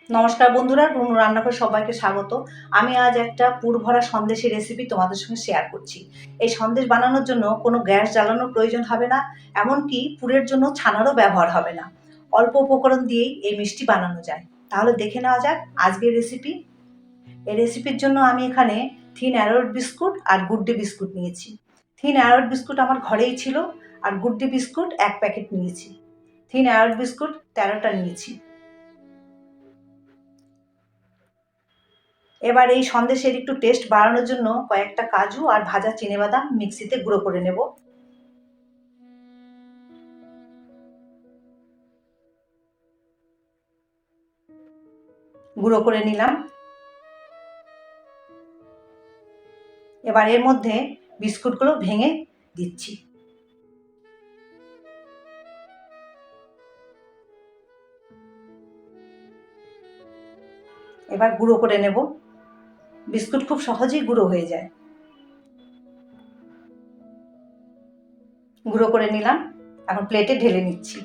নমস্কার বন্ধুরা, রুনু রান্নাঘরে সবাইকে স্বাগত। আমি আজ একটা পুর ভরা সন্দেশের রেসিপি তোমাদের সঙ্গে শেয়ার করছি। এই সন্দেশ বানানোর জন্য কোনো গ্যাস জ্বালানোর প্রয়োজন হবে না, এমনকি পুরের জন্য ছানারও ব্যবহার হবে না। অল্প উপকরণ দিয়েই এই মিষ্টি বানানো যায়। তাহলে দেখে নেওয়া যাক আজকের রেসিপি। এই রেসিপির জন্য আমি এখানে থিন অ্যারোট বিস্কুট আর গুড ডে বিস্কুট নিয়েছি। থিন অ্যারোট বিস্কুট আমার ঘরেই ছিল, আর গুড ডে বিস্কুট 1 প্যাকেট নিয়েছি। থিন অ্যারোট বিস্কুট 13টা নিয়েছি। এবার এই সন্দেশের একটু টেস্ট বাড়ানোর জন্য কয়েকটা কাজু আর ভাজা চিনেবাদাম মিক্সিতে গুঁড়ো করে নেব। গুঁড়ো করে নিলাম। এবার এর মধ্যে বিস্কুটগুলো ভেঙে দিচ্ছি। এবার গুঁড়ো করে নেব। বিস্কুট খুব সহজেই গুঁড়ো হয়ে যায়। গুঁড়ো করে নিলাম। এখন প্লেটে ঢেলে নিচ্ছি।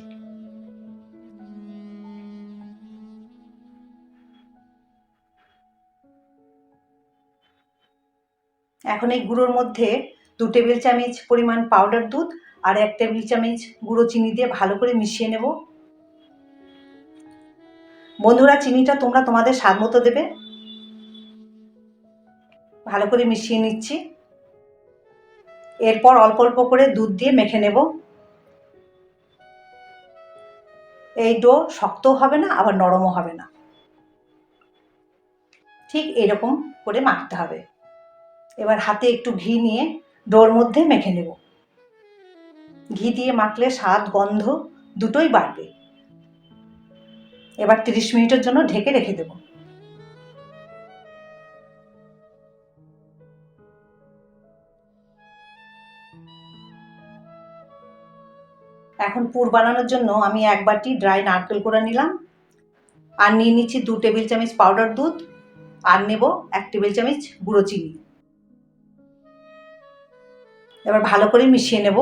এখন এই গুঁড়োর মধ্যে 2 টেবিল চামচ পরিমাণ পাউডার দুধ আর 1 টেবিল চামচ গুঁড়ো চিনি দিয়ে ভালো করে মিশিয়ে নেব। বন্ধুরা, চিনিটা তোমরা তোমাদের স্বাদ মতো দেবে। ভালো করে মিশিয়ে নিচ্ছি। এরপর অল্প অল্প করে দুধ দিয়ে মেখে নেব। এই ডো শক্তও হবে না, আবার নরমও হবে না, ঠিক এরকম করে মাখতে হবে। এবার হাতে একটু ঘি নিয়ে ডোর মধ্যে মেখে নেব। ঘি দিয়ে মাখলে স্বাদ গন্ধ দুটোই বাড়বে। এবার 30 মিনিটের জন্য ঢেকে রেখে দেব। এখন পুর বানানোর জন্য আমি 1 বাটি ড্রাই নারকেল কোড়া নিলাম, আর নিয়ে নিচ্ছি 2 টেবিল চামচ পাউডার দুধ, আর নেব 1 টেবিল চামচ গুঁড়ো চিনি। এবার ভালো করে মিশিয়ে নেব।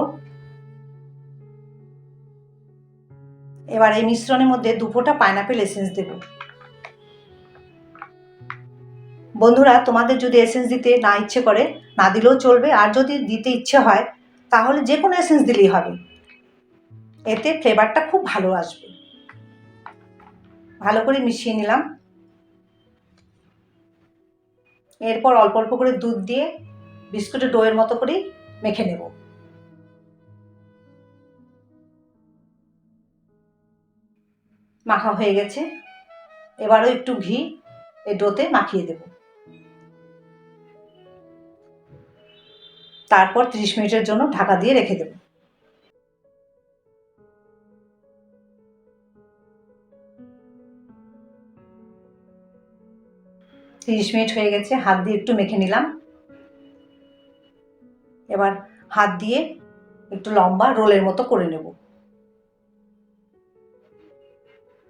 এবার এই মিশ্রণের মধ্যে 2 ফোঁটা পাইনাপেল এসেন্স দেব। বন্ধুরা, তোমাদের যদি এসেন্স দিতে না ইচ্ছে করে না দিলেও চলবে, আর যদি দিতে ইচ্ছে হয় তাহলে যে কোনো এসেন্স দিলেই হবে। এতে ফ্লেভারটা খুব ভালো আসবে। ভালো করে মিশিয়ে নিলাম। এরপর অল্প অল্প করে দুধ দিয়ে বিস্কুটের ডোয়ের মতো করেই মেখে নেব। মাখা হয়ে গেছে। এবারও একটু ঘি এই ডোতে মাখিয়ে দেব। তারপর 30 মিনিটের জন্য ঢাকা দিয়ে রেখে দেব। তিরিশ মিনিট হয়ে গেছে। হাত দিয়ে একটু মেখে নিলাম। এবার হাত দিয়ে একটু লম্বা রোলের মতো করে নেব।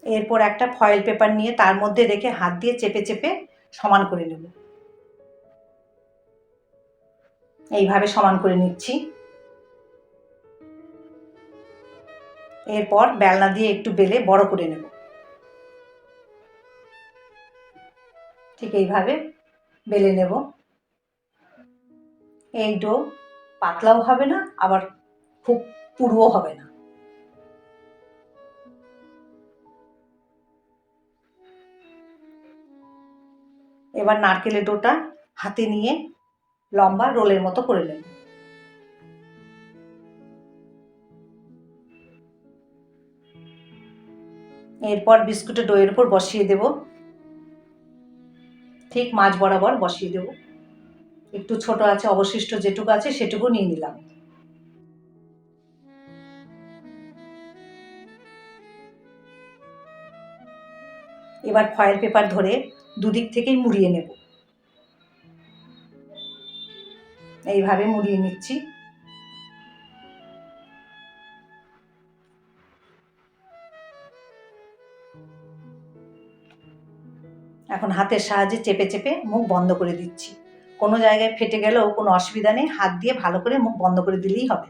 এরপর একটা ফয়েল পেপার নিয়ে তার মধ্যে রেখে হাত দিয়ে চেপে চেপে সমান করে নেব। এইভাবে সমান করে নিচ্ছি। এরপর বেলনা দিয়ে একটু বেলে বড় করে নেব। ঠিক এইভাবে বেলে নেব। এই ডো পাতলাও হবে না, আবার খুব পুরুও হবে না। এবার নারকেলের ডোটা হাতে নিয়ে লম্বা রোলের মতো করে নেব। এরপর বিস্কুটের ডোয়ের উপর বসিয়ে দেব। ঠিক মাঝ বরাবর বসিয়ে দেব। একটু ছোট আছে, অবশিষ্ট যেটুকু আছে সেটুকু নিয়ে নিলাম। এবার ফয়েল পেপার ধরে দুদিক থেকেই মুড়িয়ে নেব। এইভাবে মুড়িয়ে নিচ্ছি। এখন হাতের সাহায্যে চেপে চেপে মুখ বন্ধ করে দিচ্ছি। কোনো জায়গায় ফেটে গেলেও কোনো অসুবিধা নেই, হাত দিয়ে ভালো করে মুখ বন্ধ করে দিলেই হবে।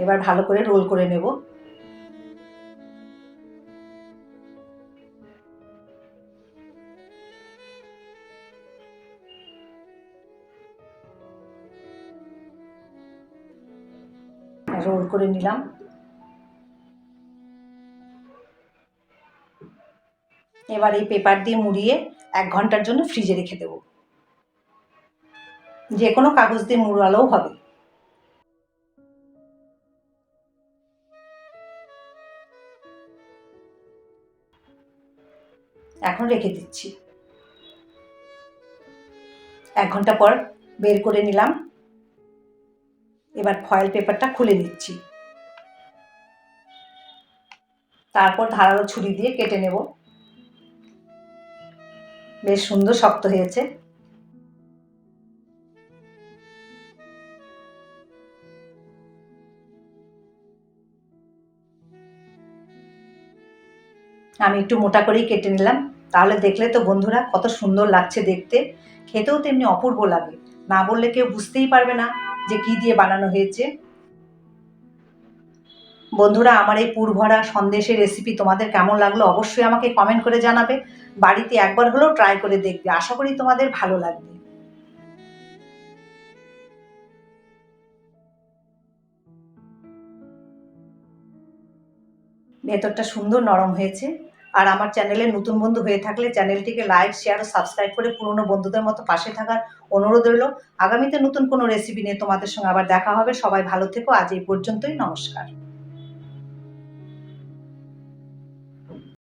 এবার ভালো করে রোল করে নেব। রোল করে নিলাম। এবার এই পেপার দিয়ে মুড়িয়ে 1 ঘন্টার জন্য ফ্রিজে রেখে দেব। যে কোনো কাগজ দিয়ে মুড়ালেও হবে। এখন রেখে দিচ্ছি। 1 ঘন্টা পর বের করে নিলাম। এবার ফয়েল পেপারটা খুলে নিচ্ছি। তারপর ধারালো ছুরি দিয়ে কেটে নেব। বেশ সুন্দর শক্ত হয়েছে। আমি একটু মোটা করেই কেটে নিলাম। তাহলে দেখলে তো বন্ধুরা কত সুন্দর লাগছে দেখতে, খেতেও তেমনি অপূর্ব লাগে। না বললে কেউ বুঝতেই পারবে না যে কি দিয়ে বানানো হয়েছে। বন্ধুরা, আমার এই পুরভরা সন্দেশের রেসিপি তোমাদের কেমন লাগলো অবশ্যই আমাকে কমেন্ট করে জানাবে। বাড়িতে একবার হলেও ট্রাই করে দেখবে, আশা করি তোমাদের ভালো লাগবে। ভেতরটা সুন্দর নরম হয়েছে। আর আমার চ্যানেলে নতুন বন্ধু হয়ে থাকলে চ্যানেলটিকে লাইক, শেয়ার ও সাবস্ক্রাইব করে পুরনো বন্ধুদের মতো পাশে থাকার অনুরোধ রইল। আগামীতে নতুন কোনো রেসিপি নিয়ে তোমাদের সঙ্গে আবার দেখা হবে। সবাই ভালো থেকো। আজ এই পর্যন্তই। নমস্কার।